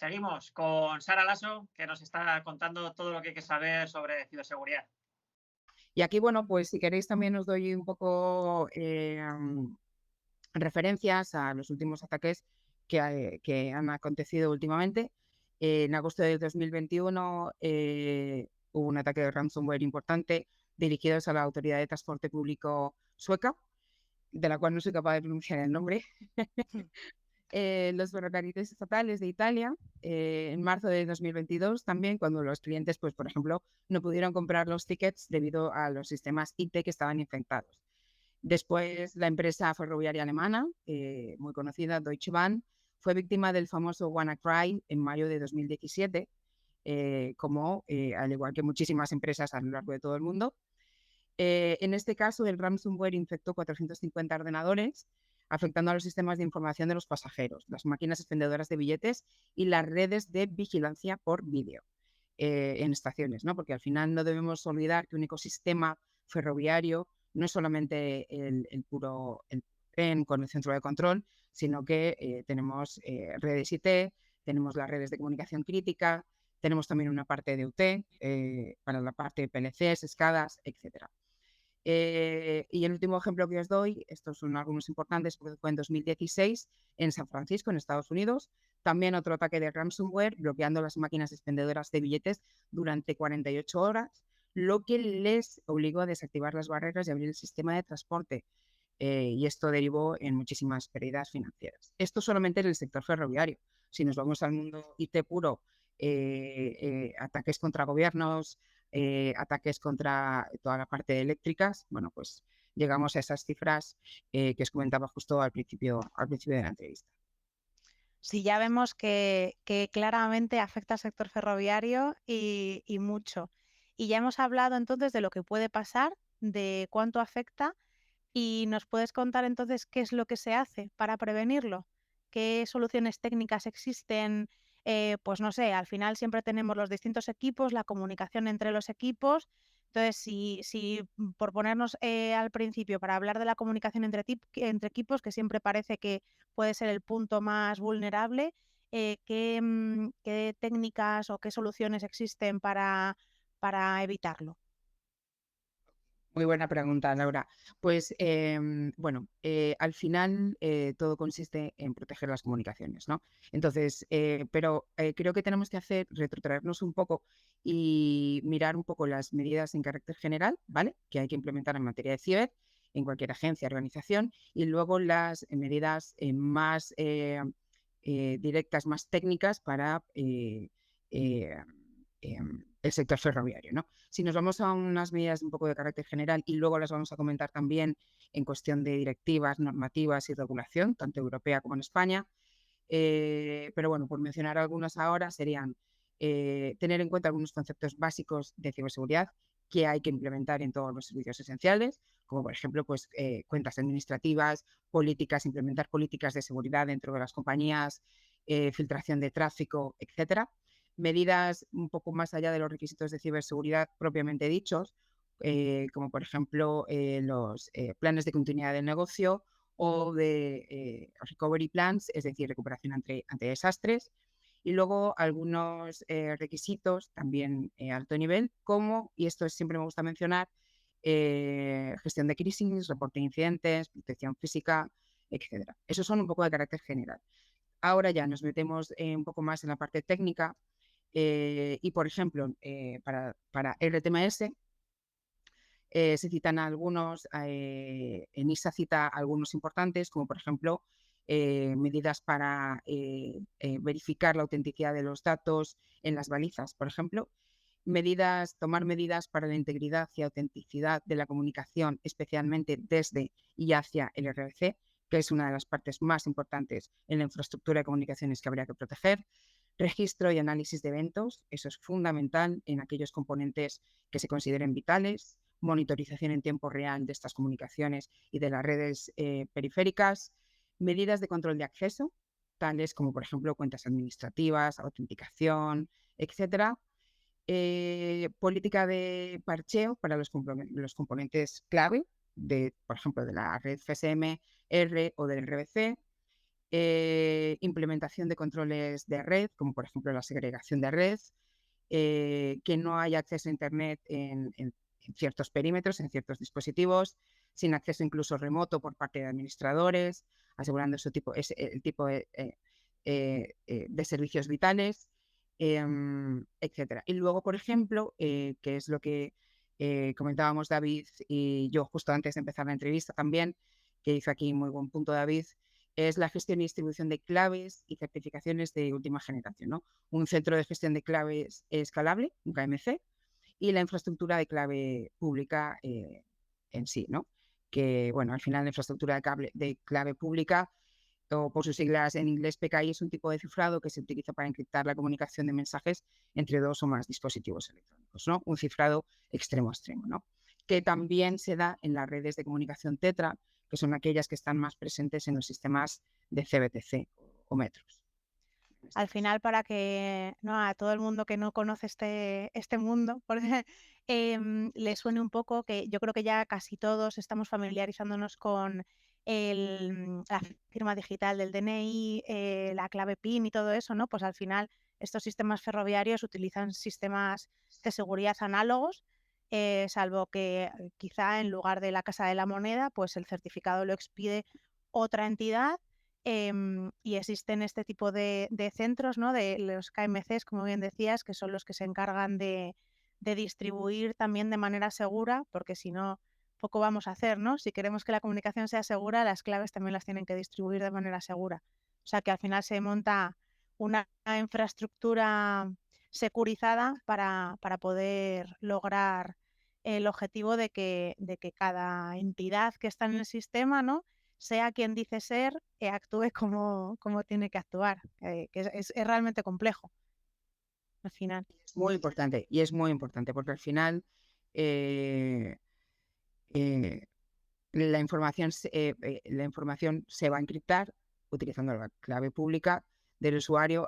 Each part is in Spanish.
Seguimos con Sara Lasso, que nos está contando todo lo que hay que saber sobre ciberseguridad. Y aquí, bueno, pues si queréis también os doy un poco referencias a los últimos ataques que han acontecido últimamente. En agosto de 2021 hubo un ataque de ransomware importante dirigido a la Autoridad de Transporte Público sueca, de la cual no soy capaz de pronunciar el nombre. Los ferrocarriles estatales de Italia, en marzo de 2022 también, cuando los clientes, pues por ejemplo, no pudieron comprar los tickets debido a los sistemas IT que estaban infectados. Después, la empresa ferroviaria alemana, muy conocida, Deutsche Bahn, fue víctima del famoso WannaCry en mayo de 2017, al igual que muchísimas empresas a lo largo de todo el mundo. En este caso, el ransomware infectó 450 ordenadores, afectando a los sistemas de información de los pasajeros, las máquinas expendedoras de billetes y las redes de vigilancia por vídeo en estaciones, ¿no? Porque al final no debemos olvidar que un ecosistema ferroviario no es solamente el puro el tren con el centro de control, sino que tenemos redes IT, tenemos las redes de comunicación crítica, tenemos también una parte de UT para la parte de PLCs, SCADAs, etcétera. Y el último ejemplo que os doy, estos son algunos importantes porque fue en 2016 en San Francisco, en Estados Unidos. También otro ataque de ransomware bloqueando las máquinas expendedoras de billetes durante 48 horas, lo que les obligó a desactivar las barreras y abrir el sistema de transporte. Y esto derivó en muchísimas pérdidas financieras. Esto solamente en el sector ferroviario. Si nos vamos al mundo IT puro, ataques contra gobiernos, ataques contra toda la parte de eléctricas, bueno, pues llegamos a esas cifras que os comentaba justo al principio de la entrevista. Sí, ya vemos que claramente afecta al sector ferroviario y mucho. Y ya hemos hablado entonces de lo que puede pasar, de cuánto afecta, y nos puedes contar entonces qué es lo que se hace para prevenirlo, qué soluciones técnicas existen. Pues no sé, al final siempre tenemos los distintos equipos, la comunicación entre los equipos. Entonces, si por ponernos al principio, para hablar de la comunicación entre equipos, que siempre parece que puede ser el punto más vulnerable, ¿qué técnicas o qué soluciones existen para evitarlo? Muy buena pregunta, Laura. Pues bueno, al final todo consiste en proteger las comunicaciones, ¿no? Entonces, pero creo que tenemos que retrotraernos un poco y mirar un poco las medidas en carácter general, ¿vale? Que hay que implementar en materia de ciber en cualquier agencia, organización, y luego las medidas más directas, más técnicas para el sector ferroviario, ¿no? Si nos vamos a unas medidas un poco de carácter general y luego las vamos a comentar también en cuestión de directivas, normativas y regulación, tanto europea como en España, pero bueno, por mencionar algunas ahora serían tener en cuenta algunos conceptos básicos de ciberseguridad que hay que implementar en todos los servicios esenciales, como por ejemplo pues, cuentas administrativas, políticas, implementar políticas de seguridad dentro de las compañías, filtración de tráfico, etcétera. Medidas un poco más allá de los requisitos de ciberseguridad propiamente dichos, como por ejemplo los planes de continuidad del negocio o de recovery plans, es decir, recuperación ante desastres. Y luego algunos requisitos también a alto nivel, como, y esto siempre me gusta mencionar, gestión de crisis, reporte de incidentes, protección física, etcétera. Esos son un poco de carácter general. Ahora ya nos metemos un poco más en la parte técnica y, por ejemplo, para RTMS se citan algunos, ENISA cita algunos importantes, como por ejemplo medidas para verificar la autenticidad de los datos en las balizas, por ejemplo, tomar medidas para la integridad y autenticidad de la comunicación, especialmente desde y hacia el RBC, que es una de las partes más importantes en la infraestructura de comunicaciones que habría que proteger. Registro y análisis de eventos, eso es fundamental en aquellos componentes que se consideren vitales. Monitorización en tiempo real de estas comunicaciones y de las redes periféricas. Medidas de control de acceso, tales como, por ejemplo, cuentas administrativas, autenticación, etcétera. Política de parcheo para los componentes clave, por ejemplo, de la red FSM, R o del RBC. implementación de controles de red, como por ejemplo la segregación de red, que no haya acceso a Internet en ciertos perímetros, en ciertos dispositivos, sin acceso incluso remoto por parte de administradores, asegurando el tipo de servicios vitales, etcétera. Y luego, por ejemplo, que es lo que comentábamos David y yo justo antes de empezar la entrevista también, que hizo aquí muy buen punto David, es la gestión y distribución de claves y certificaciones de última generación, ¿no? Un centro de gestión de claves escalable, un KMC, y la infraestructura de clave pública en sí, ¿no? Que, bueno, al final la infraestructura de clave pública, o por sus siglas en inglés PKI, es un tipo de cifrado que se utiliza para encriptar la comunicación de mensajes entre dos o más dispositivos electrónicos, ¿no? Un cifrado extremo a extremo, ¿no? Que también se da en las redes de comunicación Tetra, que son aquellas que están más presentes en los sistemas de CBTC o metros. Al final, para que a todo el mundo que no conoce este mundo, le suene un poco, que yo creo que ya casi todos estamos familiarizándonos con la firma digital del DNI, la clave PIN y todo eso, ¿no? Pues al final estos sistemas ferroviarios utilizan sistemas de seguridad análogos, salvo que quizá en lugar de la Casa de la Moneda, pues el certificado lo expide otra entidad. Y existen este tipo de centros, ¿no? De los KMCs, como bien decías, que son los que se encargan de distribuir también de manera segura, porque si no, poco vamos a hacer, ¿no? Si queremos que la comunicación sea segura, las claves también las tienen que distribuir de manera segura. O sea que al final se monta una infraestructura securizada para poder lograr el objetivo de que cada entidad que está en el sistema, ¿no?, sea quien dice ser, actúe como tiene que actuar, que es realmente complejo al final. Es muy importante, y es muy importante, porque al final la información se va a encriptar utilizando la clave pública del usuario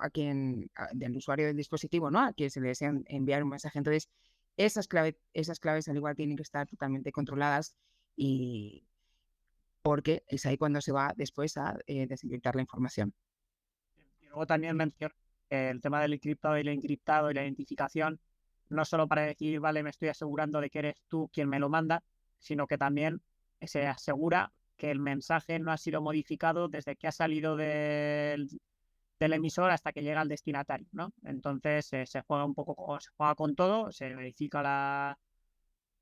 del usuario del dispositivo, ¿no? A quien se le desea enviar un mensaje. Entonces, esas claves al igual tienen que estar totalmente controladas, y porque es ahí cuando se va después a desencriptar la información. Y luego también menciono el tema del encriptado y el encriptado y la identificación, no solo para decir, vale, me estoy asegurando de que eres tú quien me lo manda, sino que también se asegura que el mensaje no ha sido modificado desde que ha salido del emisor hasta que llega al destinatario, ¿no? Entonces se juega un poco, se juega con todo, se verifica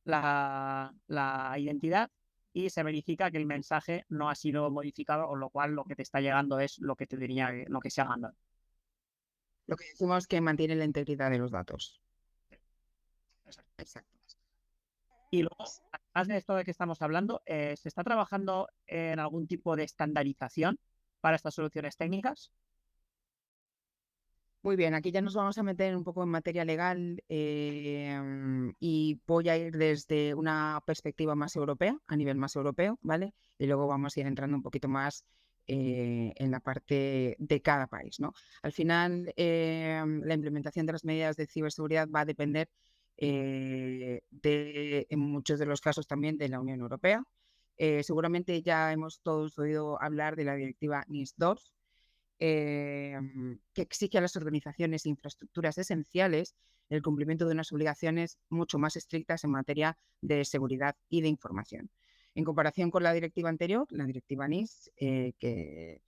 la identidad y se verifica que el mensaje no ha sido modificado, con lo cual lo que te está llegando es lo que te diría, lo que se ha mandado. Lo que decimos que mantiene la integridad de los datos. Exacto. Y luego, además de esto de que estamos hablando, ¿se está trabajando en algún tipo de estandarización para estas soluciones técnicas? Muy bien, aquí ya nos vamos a meter un poco en materia legal, y voy a ir desde una perspectiva más europea, a nivel más europeo, ¿vale? Y luego vamos a ir entrando un poquito más en la parte de cada país, ¿no? Al final, la implementación de las medidas de ciberseguridad va a depender en muchos de los casos también de la Unión Europea. Seguramente ya hemos todos oído hablar de la directiva NIS2, que exige a las organizaciones e infraestructuras esenciales el cumplimiento de unas obligaciones mucho más estrictas en materia de seguridad y de información. En comparación con la directiva anterior, la directiva NIS, que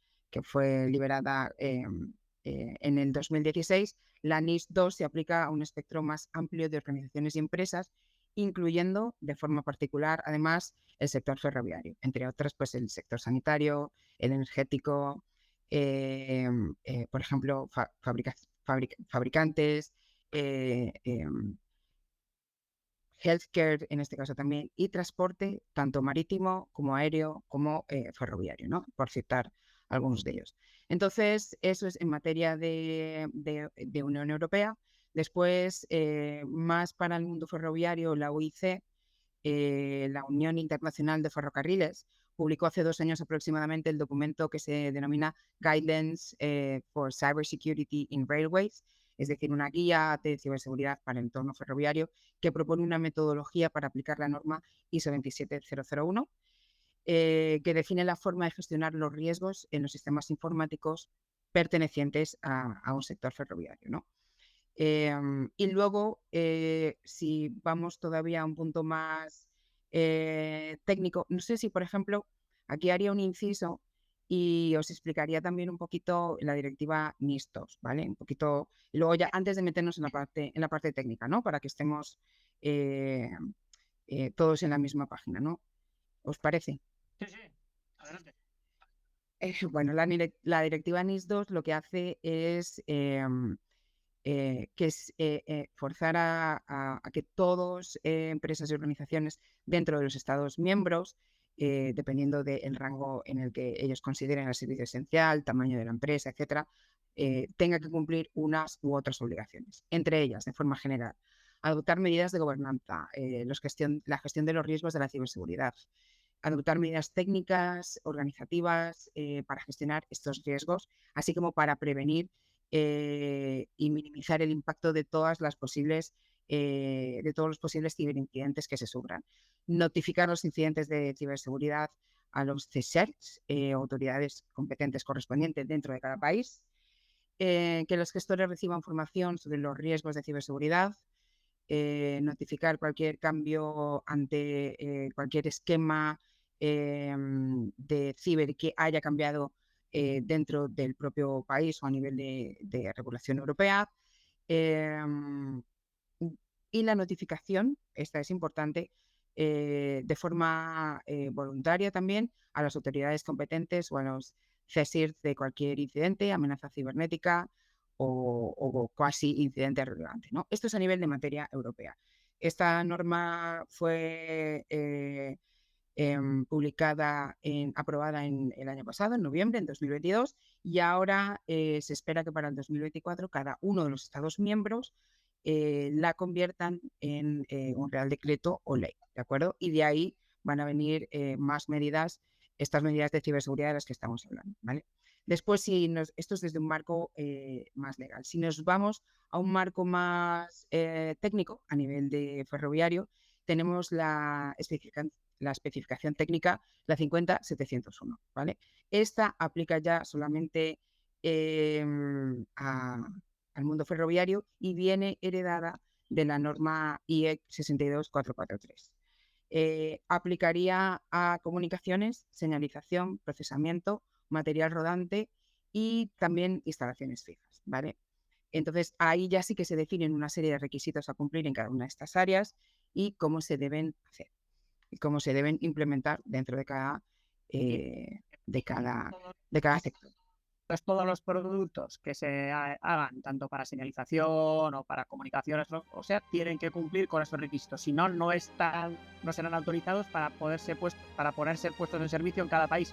fue liberada en el 2016, la NIS2 se aplica a un espectro más amplio de organizaciones y empresas, incluyendo de forma particular, además, el sector ferroviario, entre otras, pues el sector sanitario, el energético, por ejemplo, fabricantes, healthcare en este caso también, y transporte tanto marítimo como aéreo como ferroviario, ¿no? Por citar algunos de ellos. Entonces, eso es en materia de Unión Europea. Después, más para el mundo ferroviario, la UIC, la Unión Internacional de Ferrocarriles, publicó hace 2 años aproximadamente el documento que se denomina Guidelines for Cybersecurity in Railways, es decir, una guía de ciberseguridad para el entorno ferroviario, que propone una metodología para aplicar la norma ISO 27001. que define la forma de gestionar los riesgos en los sistemas informáticos pertenecientes a un sector ferroviario, ¿no? Y luego, si vamos todavía a un punto más técnico, no sé si, por ejemplo, aquí haría un inciso y os explicaría también un poquito la directiva NIS2, ¿vale? Un poquito, y luego ya antes de meternos en la parte técnica, ¿no? Para que estemos eh, todos en la misma página, ¿no? ¿Os parece? Sí, sí, adelante. Bueno, la directiva NIS2 lo que hace es forzar a que todas empresas y organizaciones dentro de los Estados miembros, dependiendo del rango en el que ellos consideren el servicio esencial, tamaño de la empresa, etcétera, tenga que cumplir unas u otras obligaciones. Entre ellas, de forma general, adoptar medidas de gobernanza, la gestión de los riesgos de la ciberseguridad, adoptar medidas técnicas, organizativas para gestionar estos riesgos, así como para prevenir y minimizar el impacto de todos los posibles ciberincidentes que se sufran. Notificar los incidentes de ciberseguridad a los CSIRTs, autoridades competentes correspondientes dentro de cada país, que los gestores reciban información sobre los riesgos de ciberseguridad, notificar cualquier cambio ante cualquier esquema de ciber que haya cambiado dentro del propio país o a nivel de regulación europea. Y la notificación, esta es importante, de forma voluntaria también a las autoridades competentes o a los CSIRT de cualquier incidente, amenaza cibernética o cuasi incidente relevante, ¿no? Esto es a nivel de materia europea. Esta norma fue aprobada en el año pasado, en noviembre, en 2022, y ahora se espera que para el 2024 cada uno de los Estados miembros la conviertan en un Real Decreto o ley, ¿de acuerdo? Y de ahí van a venir más medidas, estas medidas de ciberseguridad de las que estamos hablando, ¿vale? Después, esto es desde un marco más legal. Si nos vamos a un marco más técnico, a nivel de ferroviario, tenemos la especificación técnica, la 50701, ¿vale? Esta aplica ya solamente al mundo ferroviario y viene heredada de la norma IEC 62443. Aplicaría a comunicaciones, señalización, procesamiento, material rodante y también instalaciones fijas, ¿vale? Entonces, ahí ya sí que se definen una serie de requisitos a cumplir en cada una de estas áreas y cómo se deben hacer y cómo se deben implementar dentro de cada sector. Pues todos los productos que se hagan, tanto para señalización o para comunicaciones, o sea, tienen que cumplir con esos requisitos. Si no, no serán autorizados para ponerse puestos en servicio en cada país.